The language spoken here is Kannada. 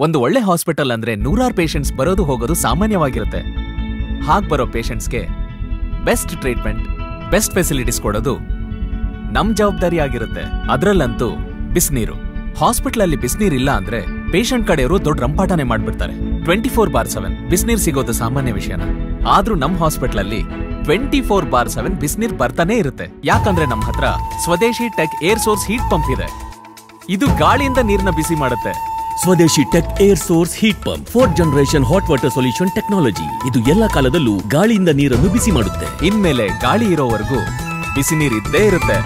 ಒಂದು ಒಳ್ಳೆ ಹಾಸ್ಪಿಟಲ್ ಅಂದ್ರೆ ನೂರಾರು ಪೇಷಂಟ್ಸ್ ಬರೋದು ಹೋಗೋದು ಸಾಮಾನ್ಯವಾಗಿರುತ್ತೆ. ಹಾಗ್ ಬರೋ ಪೇಷಂಟ್ಸ್ಗೆ ಬೆಸ್ಟ್ ಟ್ರೀಟ್ಮೆಂಟ್, ಬೆಸ್ಟ್ ಫೆಸಿಲಿಟೀಸ್ ಕೊಡೋದು ನಮ್ ಜವಾಬ್ದಾರಿ ಆಗಿರುತ್ತೆ. ಅದ್ರಲ್ಲಂತೂ ಬಿಸ್ನೀರು. ಹಾಸ್ಪಿಟಲ್ ಅಲ್ಲಿ ಬಿಸ್ನೀರ್ ಇಲ್ಲ ಅಂದ್ರೆ ಪೇಷಂಟ್ ಕಡೆಯವರು ದೊಡ್ಡ ರಂಪಾಟನೆ ಮಾಡ್ಬಿಡ್ತಾರೆ. 24/7 ಬಿಸ್ನೀರ್ ಸಿಗೋದು ಸಾಮಾನ್ಯ ವಿಷಯನ. ಆದ್ರೂ ನಮ್ ಹಾಸ್ಪಿಟಲ್ ಅಲ್ಲಿ 24/7 ಬಿಸ್ನೀರ್ ಬರ್ತಾನೆ ಇರುತ್ತೆ. ಯಾಕಂದ್ರೆ ನಮ್ ಹತ್ರ ಸ್ವದೇಶಿ tech air source heat pump ಇದೆ. ಇದು ಗಾಳಿಯಿಂದ ನೀರ್ನ ಬಿಸಿ ಮಾಡುತ್ತೆ. ಸ್ವದೇಶಿ tech air source heat pump 4th generation hot water solution technology. ಇದು ಎಲ್ಲ ಕಾಲದಲ್ಲೂ ಗಾಳಿಯಿಂದ ನೀರನ್ನು ಬಿಸಿ ಮಾಡುತ್ತೆ. ಇನ್ಮೇಲೆ ಗಾಳಿ ಇರೋವರೆಗೂ ಬಿಸಿ ನೀರಿದ್ದೇ ಇರುತ್ತೆ.